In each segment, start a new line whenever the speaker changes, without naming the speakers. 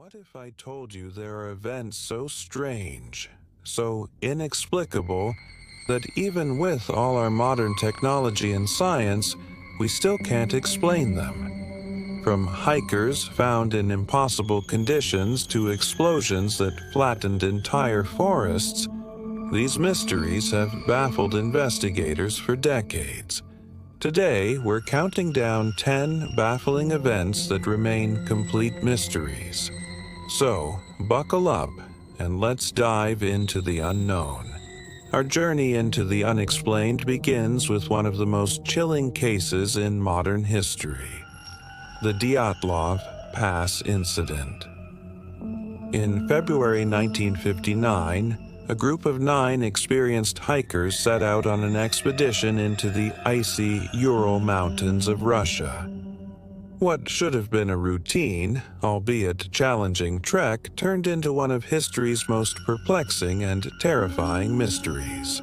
What if I told you there are events so strange, so inexplicable, that even with all our modern technology and science, we still can't explain them? From hikers found in impossible conditions to explosions that flattened entire forests, these mysteries have baffled investigators for decades. Today, we're counting down 10 baffling events that remain complete mysteries. So, buckle up and let's dive into the unknown. Our journey into the unexplained begins with one of the most chilling cases in modern history, the Dyatlov Pass Incident. In February 1959, a group of 9 experienced hikers set out on an expedition into the icy Ural Mountains of Russia. What should have been a routine, albeit challenging trek turned into one of history's most perplexing and terrifying mysteries.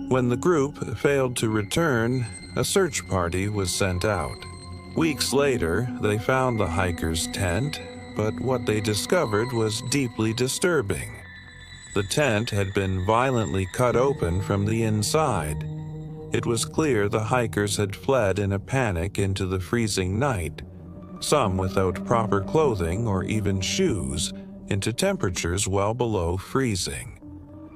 When the group failed to return, a search party was sent out. Weeks later, they found the hikers' tent, but what they discovered was deeply disturbing. The tent had been violently cut open from the inside. It was clear the hikers had fled in a panic into the freezing night, some without proper clothing or even shoes, into temperatures well below freezing.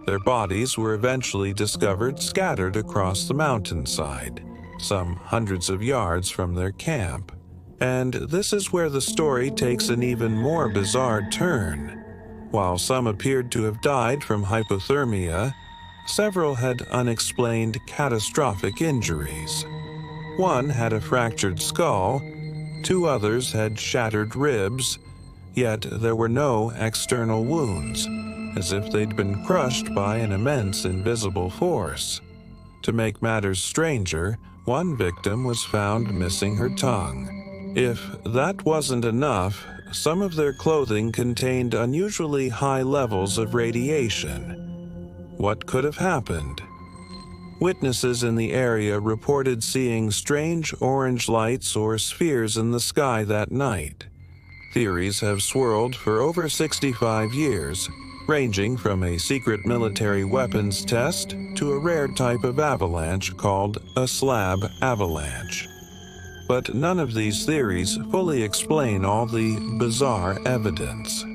Their bodies were eventually discovered scattered across the mountainside, some hundreds of yards from their camp. And this is where the story takes an even more bizarre turn. While some appeared to have died from hypothermia, several had unexplained catastrophic injuries. One had a fractured skull, 2 others had shattered ribs, yet there were no external wounds, as if they'd been crushed by an immense invisible force. To make matters stranger, one victim was found missing her tongue. If that wasn't enough, some of their clothing contained unusually high levels of radiation. What could have happened? Witnesses in the area reported seeing strange orange lights or spheres in the sky that night. Theories have swirled for over 65 years, ranging from a secret military weapons test to a rare type of avalanche called a slab avalanche. But none of these theories fully explain all the bizarre evidence.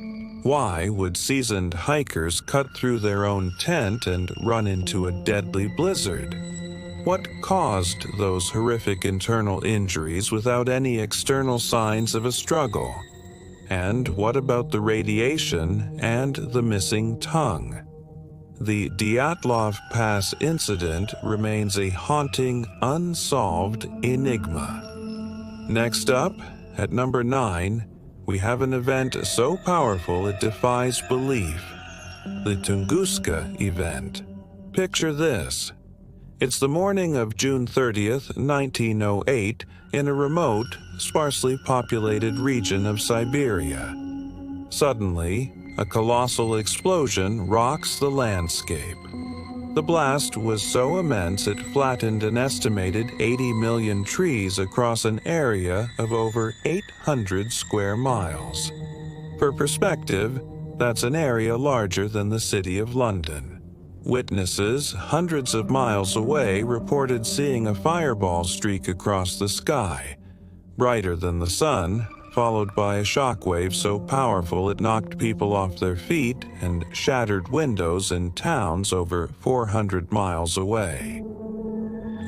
Why would seasoned hikers cut through their own tent and run into a deadly blizzard? What caused those horrific internal injuries without any external signs of a struggle? And what about the radiation and the missing tongue? The Dyatlov Pass Incident remains a haunting, unsolved enigma. Next up, at number 9, we have an event so powerful it defies belief. The Tunguska event. Picture this. It's the morning of June 30th, 1908, in a remote, sparsely populated region of Siberia. Suddenly, a colossal explosion rocks the landscape. The blast was so immense it flattened an estimated 80 million trees across an area of over 800 square miles. For perspective, that's an area larger than the city of London. Witnesses hundreds of miles away reported seeing a fireball streak across the sky, brighter than the sun, followed by a shockwave so powerful it knocked people off their feet and shattered windows in towns over 400 miles away.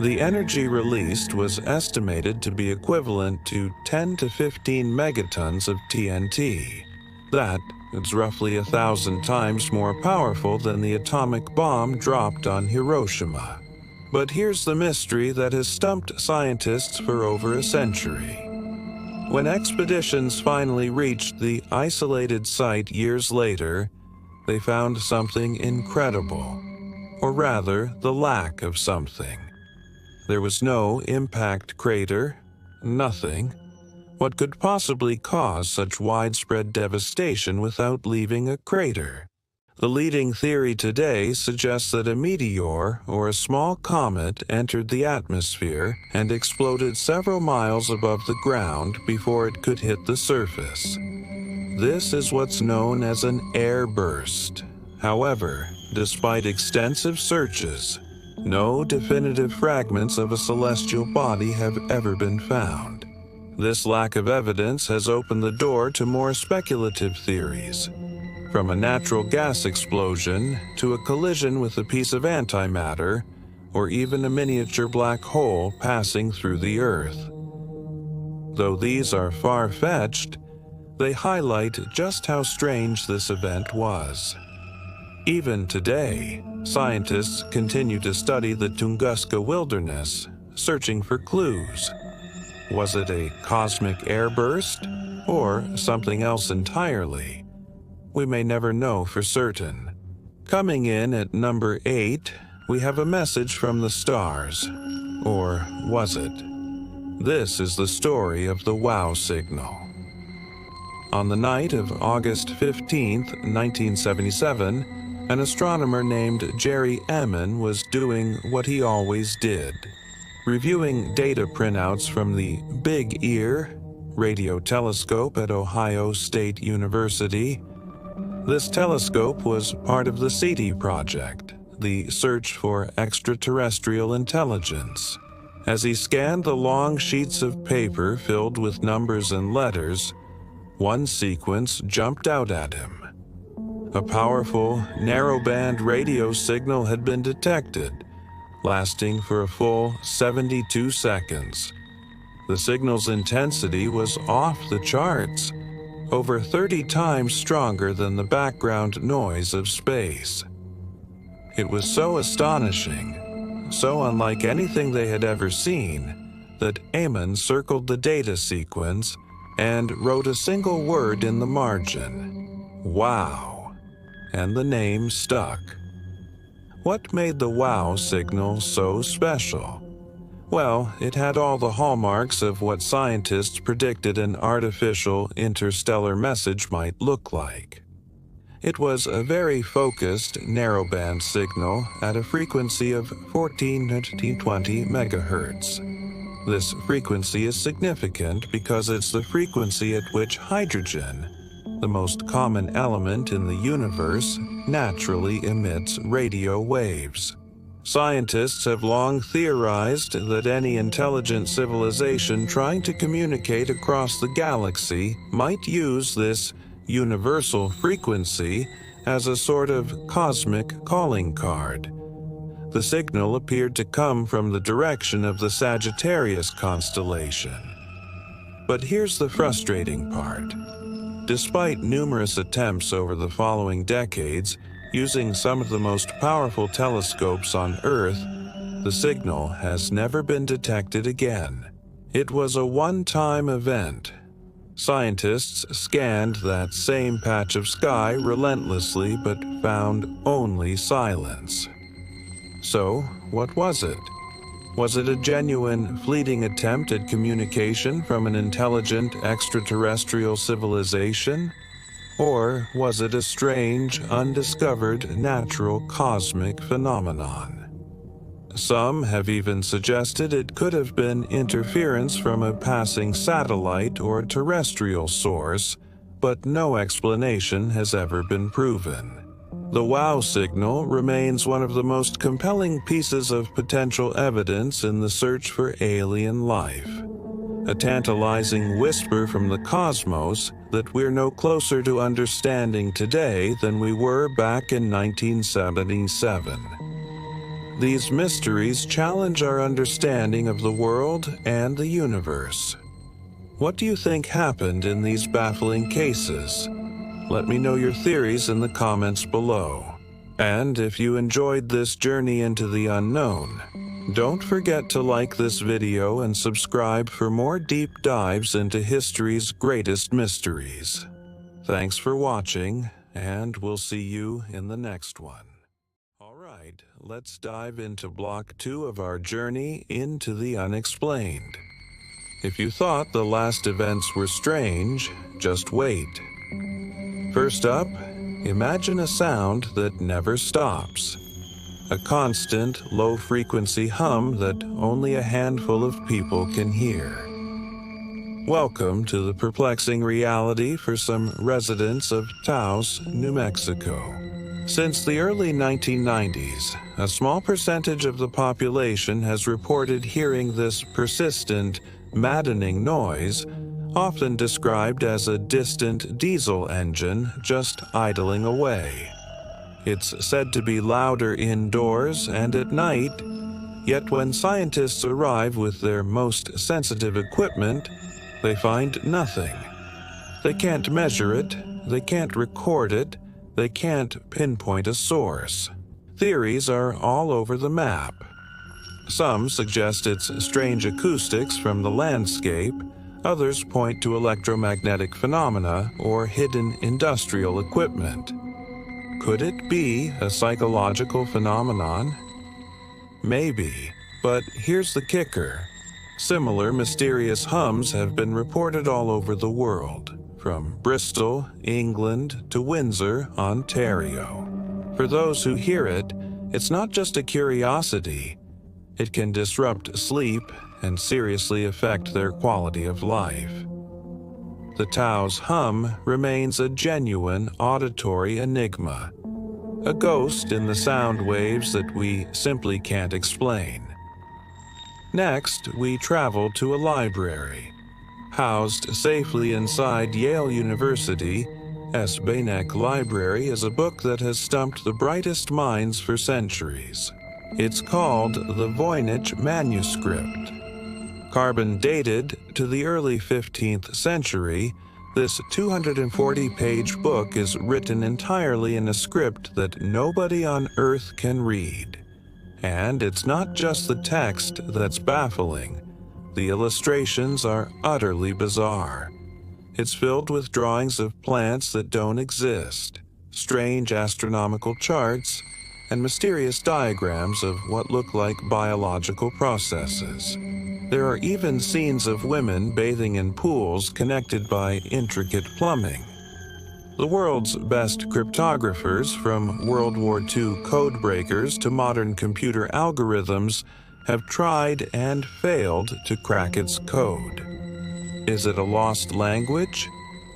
The energy released was estimated to be equivalent to 10 to 15 megatons of TNT. That is roughly 1,000 times more powerful than the atomic bomb dropped on Hiroshima. But here's the mystery that has stumped scientists for over a century. When expeditions finally reached the isolated site years later, they found something incredible, or rather, the lack of something. There was no impact crater, nothing. What could possibly cause such widespread devastation without leaving a crater? The leading theory today suggests that a meteor or a small comet entered the atmosphere and exploded several miles above the ground before it could hit the surface. This is what's known as an air burst. However, despite extensive searches, no definitive fragments of a celestial body have ever been found. This lack of evidence has opened the door to more speculative theories, from a natural gas explosion to a collision with a piece of antimatter, or even a miniature black hole passing through the Earth. Though these are far-fetched, they highlight just how strange this event was. Even today, scientists continue to study the Tunguska wilderness, searching for clues. Was it a cosmic airburst, or something else entirely? We may never know for certain. Coming in at number 8, we have a message from the stars. Or was it? This is the story of the WOW signal. On the night of August 15, 1977, an astronomer named Jerry Emmon was doing what he always did, reviewing data printouts from the Big Ear radio telescope at Ohio State University. This telescope was part of the SETI project, the search for extraterrestrial intelligence. As he scanned the long sheets of paper filled with numbers and letters, one sequence jumped out at him. A powerful, narrowband radio signal had been detected, lasting for a full 72 seconds. The signal's intensity was off the charts, over 30 times stronger than the background noise of space. It was so astonishing, so unlike anything they had ever seen, that Eamon circled the data sequence and wrote a single word in the margin: "Wow," and the name stuck. What made the WOW signal so special? Well, it had all the hallmarks of what scientists predicted an artificial interstellar message might look like. It was a very focused, narrowband signal at a frequency of 1420 megahertz. This frequency is significant because it's the frequency at which hydrogen, the most common element in the universe, naturally emits radio waves. Scientists have long theorized that any intelligent civilization trying to communicate across the galaxy might use this universal frequency as a sort of cosmic calling card. The signal appeared to come from the direction of the Sagittarius constellation. But here's the frustrating part. Despite numerous attempts over the following decades, using some of the most powerful telescopes on Earth, the signal has never been detected again. It was a one-time event. Scientists scanned that same patch of sky relentlessly but found only silence. So, what was it? Was it a genuine, fleeting attempt at communication from an intelligent extraterrestrial civilization? Or was it a strange, undiscovered, natural cosmic phenomenon? Some have even suggested it could have been interference from a passing satellite or terrestrial source, but no explanation has ever been proven. The WOW signal remains one of the most compelling pieces of potential evidence in the search for alien life. A tantalizing whisper from the cosmos that we're no closer to understanding today than we were back in 1977. These mysteries challenge our understanding of the world and the universe. What do you think happened in these baffling cases? Let me know your theories in the comments below. And if you enjoyed this journey into the unknown, don't forget to like this video and subscribe for more deep dives into history's greatest mysteries. Thanks for watching, and we'll see you in the next one. Alright, let's dive into Block 2 of our journey into the unexplained. If you thought the last events were strange, just wait. First up, imagine a sound that never stops. A constant, low-frequency hum that only a handful of people can hear. Welcome to the perplexing reality for some residents of Taos, New Mexico. Since the early 1990s, a small percentage of the population has reported hearing this persistent, maddening noise, often described as a distant diesel engine just idling away. It's said to be louder indoors and at night, yet when scientists arrive with their most sensitive equipment, they find nothing. They can't measure it, they can't record it, they can't pinpoint a source. Theories are all over the map. Some suggest it's strange acoustics from the landscape, others point to electromagnetic phenomena or hidden industrial equipment. Could it be a psychological phenomenon? Maybe, but here's the kicker. Similar mysterious hums have been reported all over the world, from Bristol, England, to Windsor, Ontario. For those who hear it, it's not just a curiosity. It can disrupt sleep and seriously affect their quality of life. The Taos hum remains a genuine auditory enigma, a ghost in the sound waves that we simply can't explain. Next, we travel to a library. Housed safely inside Yale University, S. Bainek Library is a book that has stumped the brightest minds for centuries. It's called the Voynich Manuscript. Carbon dated to the early 15th century, this 240-page book is written entirely in a script that nobody on Earth can read. And it's not just the text that's baffling. The illustrations are utterly bizarre. It's filled with drawings of plants that don't exist, strange astronomical charts, and mysterious diagrams of what look like biological processes. There are even scenes of women bathing in pools connected by intricate plumbing. The world's best cryptographers, from World War II code breakers to modern computer algorithms, have tried and failed to crack its code. Is it a lost language,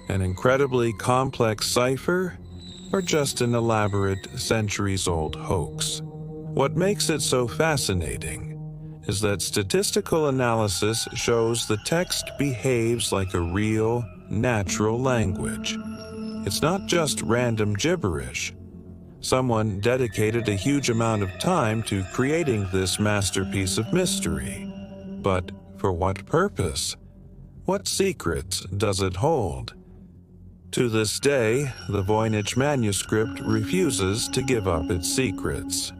an incredibly complex cipher, or just an elaborate centuries-old hoax? What makes it so fascinating is that statistical analysis shows the text behaves like a real, natural language. It's not just random gibberish. Someone dedicated a huge amount of time to creating this masterpiece of mystery. But for what purpose? What secrets does it hold? To this day, the Voynich manuscript refuses to give up its secrets.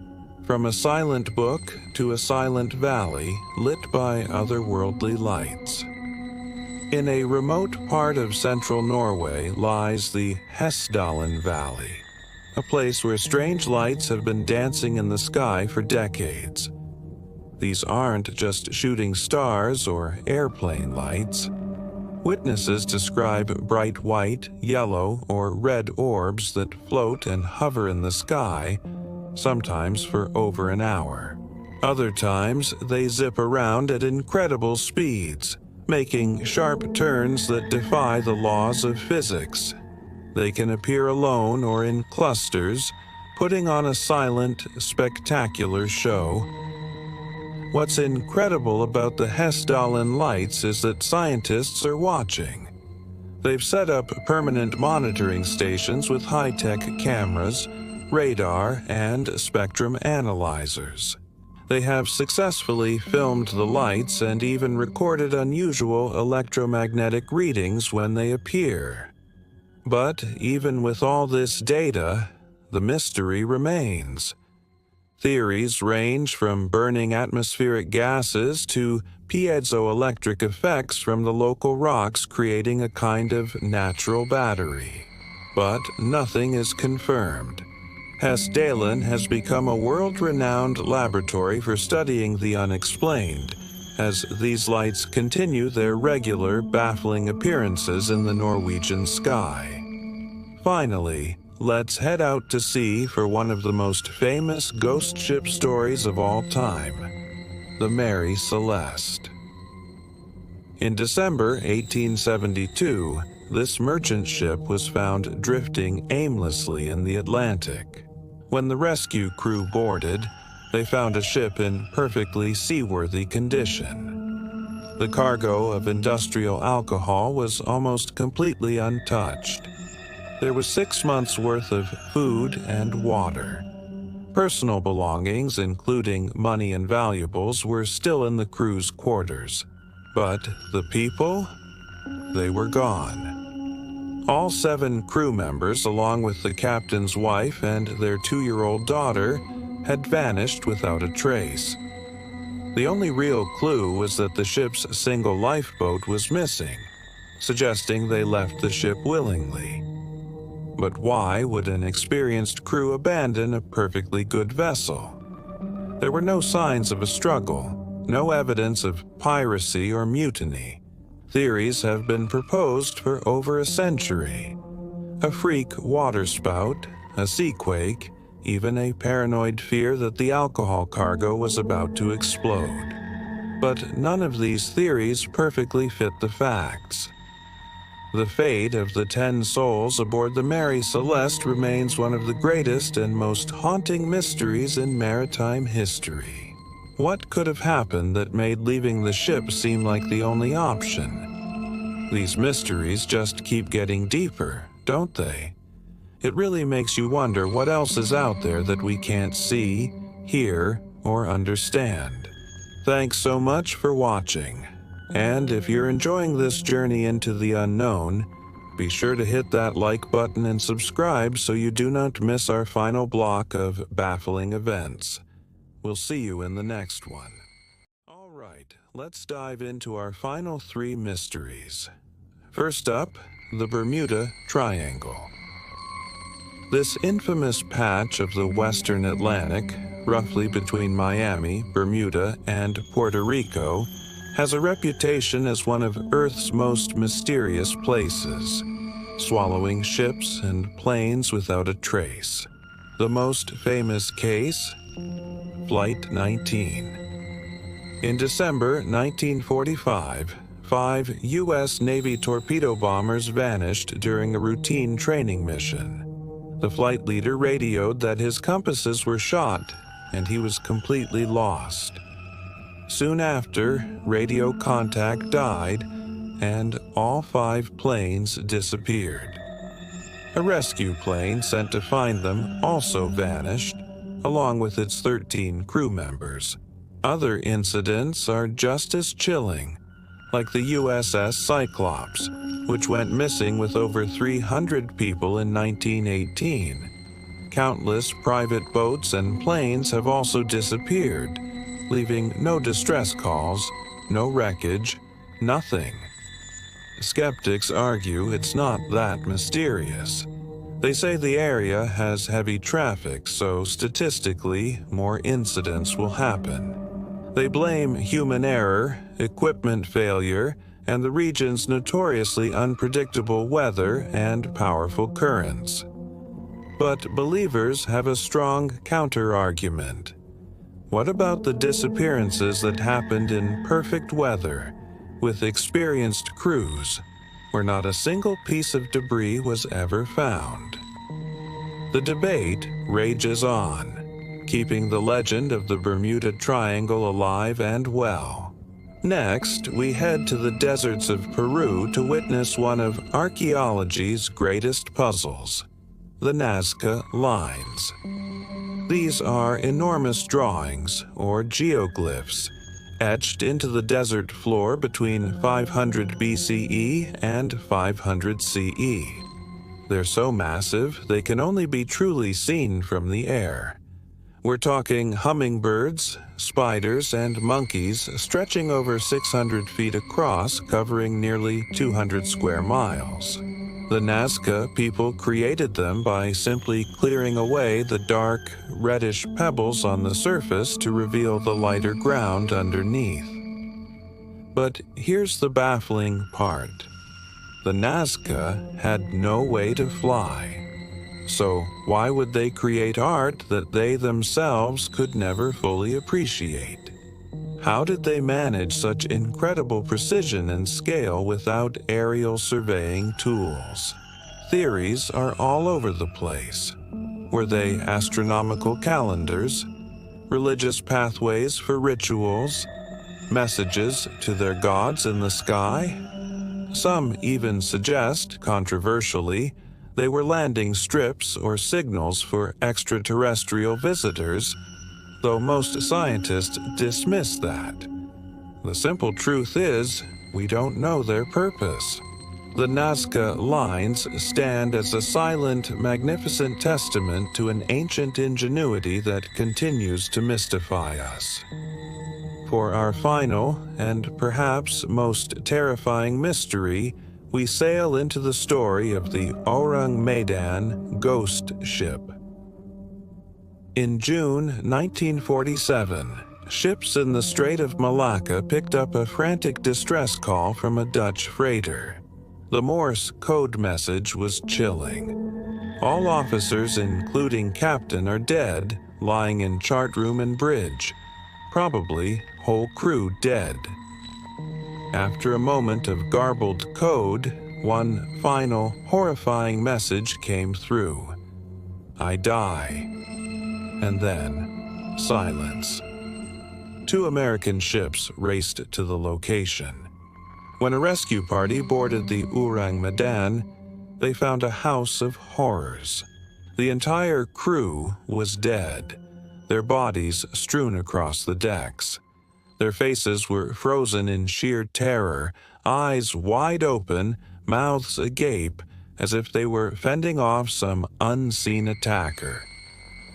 From a silent book to a silent valley lit by otherworldly lights. In a remote part of central Norway lies the Hessdalen Valley, a place where strange lights have been dancing in the sky for decades. These aren't just shooting stars or airplane lights. Witnesses describe bright white, yellow, or red orbs that float and hover in the sky, sometimes for over an hour. Other times, they zip around at incredible speeds, making sharp turns that defy the laws of physics. They can appear alone or in clusters, putting on a silent, spectacular show. What's incredible about the Hessdalen lights is that scientists are watching. They've set up permanent monitoring stations with high-tech cameras, radar, and spectrum analyzers. They have successfully filmed the lights and even recorded unusual electromagnetic readings when they appear. But even with all this data, the mystery remains. Theories range from burning atmospheric gases to piezoelectric effects from the local rocks creating a kind of natural battery. But nothing is confirmed. Hessdalen has become a world-renowned laboratory for studying the unexplained, as these lights continue their regular, baffling appearances in the Norwegian sky. Finally, let's head out to sea for one of the most famous ghost ship stories of all time, the Mary Celeste. In December 1872, this merchant ship was found drifting aimlessly in the Atlantic. When the rescue crew boarded, they found a ship in perfectly seaworthy condition. The cargo of industrial alcohol was almost completely untouched. There was 6 months' worth of food and water. Personal belongings, including money and valuables, were still in the crew's quarters. But the people? They were gone. All 7 crew members, along with the captain's wife and their 2-year-old daughter, had vanished without a trace. The only real clue was that the ship's single lifeboat was missing, suggesting they left the ship willingly. But why would an experienced crew abandon a perfectly good vessel? There were no signs of a struggle, no evidence of piracy or mutiny. Theories have been proposed for over a century. A freak waterspout, a seaquake, even a paranoid fear that the alcohol cargo was about to explode. But none of these theories perfectly fit the facts. The fate of the 10 souls aboard the Mary Celeste remains one of the greatest and most haunting mysteries in maritime history. What could have happened that made leaving the ship seem like the only option? These mysteries just keep getting deeper, don't they? It really makes you wonder what else is out there that we can't see, hear, or understand. Thanks so much for watching. And if you're enjoying this journey into the unknown, be sure to hit that like button and subscribe so you do not miss our final block of baffling events. We'll see you in the next one. All right, let's dive into our final 3 mysteries. First up, the Bermuda Triangle. This infamous patch of the Western Atlantic, roughly between Miami, Bermuda, and Puerto Rico, has a reputation as one of Earth's most mysterious places, swallowing ships and planes without a trace. The most famous case? Flight 19. In December 1945, 5 U.S. Navy torpedo bombers vanished during a routine training mission. The flight leader radioed that his compasses were shot and he was completely lost. Soon after, radio contact died and all 5 planes disappeared. A rescue plane sent to find them also vanished, along with its 13 crew members. Other incidents are just as chilling, like the USS Cyclops, which went missing with over 300 people in 1918. Countless private boats and planes have also disappeared, leaving no distress calls, no wreckage, nothing. Skeptics argue it's not that mysterious. They say the area has heavy traffic, so statistically, more incidents will happen. They blame human error, equipment failure, and the region's notoriously unpredictable weather and powerful currents. But believers have a strong counter-argument. What about the disappearances that happened in perfect weather, with experienced crews, where not a single piece of debris was ever found? The debate rages on, keeping the legend of the Bermuda Triangle alive and well. Next, we head to the deserts of Peru to witness one of archaeology's greatest puzzles, the Nazca Lines. These are enormous drawings, or geoglyphs, etched into the desert floor between 500 BCE and 500 CE. They're so massive, they can only be truly seen from the air. We're talking hummingbirds, spiders, and monkeys stretching over 600 feet across, covering nearly 200 square miles. The Nazca people created them by simply clearing away the dark, reddish pebbles on the surface to reveal the lighter ground underneath. But here's the baffling part. The Nazca had no way to fly. So why would they create art that they themselves could never fully appreciate? How did they manage such incredible precision and scale without aerial surveying tools? Theories are all over the place. Were they astronomical calendars, religious pathways for rituals, messages to their gods in the sky? Some even suggest, controversially, they were landing strips or signals for extraterrestrial visitors, though most scientists dismiss that. The simple truth is, we don't know their purpose. The Nazca lines stand as a silent, magnificent testament to an ancient ingenuity that continues to mystify us. For our final, and perhaps most terrifying mystery, we sail into the story of the Orang Medan ghost ship. In June 1947, ships in the Strait of Malacca picked up a frantic distress call from a Dutch freighter. The Morse code message was chilling. All officers, including captain, are dead, lying in chart room and bridge. Probably whole crew dead. After a moment of garbled code, one final, horrifying message came through. I die. And then, silence. 2 American ships raced to the location. When a rescue party boarded the Orang Medan, they found a house of horrors. The entire crew was dead, their bodies strewn across the decks. Their faces were frozen in sheer terror, eyes wide open, mouths agape, as if they were fending off some unseen attacker.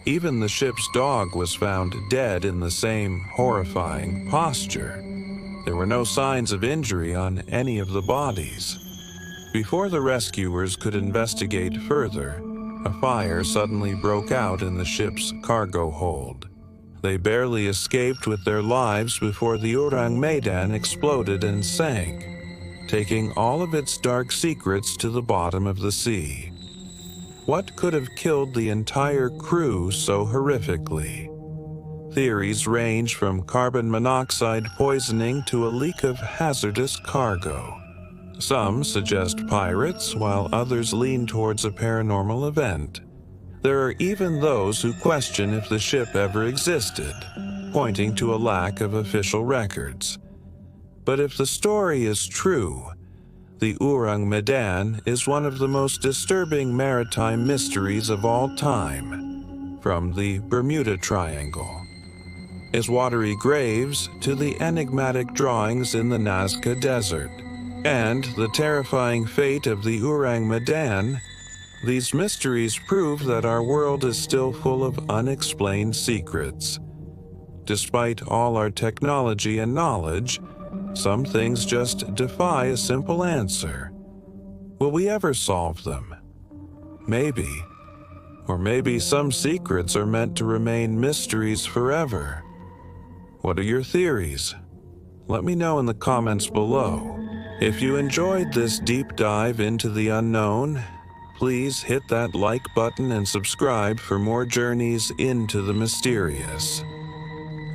Even the ship's dog was found dead in the same horrifying posture. There were no signs of injury on any of the bodies. Before the rescuers could investigate further, a fire suddenly broke out in the ship's cargo hold. They barely escaped with their lives before the Orang Medan exploded and sank, taking all of its dark secrets to the bottom of the sea. What could have killed the entire crew so horrifically? Theories range from carbon monoxide poisoning to a leak of hazardous cargo. Some suggest pirates, while others lean towards a paranormal event. There are even those who question if the ship ever existed, pointing to a lack of official records. But if the story is true, the Orang Medan is one of the most disturbing maritime mysteries of all time, from the Bermuda Triangle, its watery graves to the enigmatic drawings in the Nazca Desert, and the terrifying fate of the Orang Medan. These mysteries prove that our world is still full of unexplained secrets. Despite all our technology and knowledge, some things just defy a simple answer. Will we ever solve them? Maybe. Or maybe some secrets are meant to remain mysteries forever. What are your theories? Let me know in the comments below. If you enjoyed this deep dive into the unknown, please hit that like button and subscribe for more journeys into the mysterious.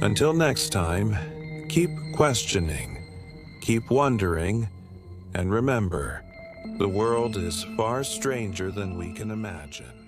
Until next time, keep questioning, keep wondering, and remember, the world is far stranger than we can imagine.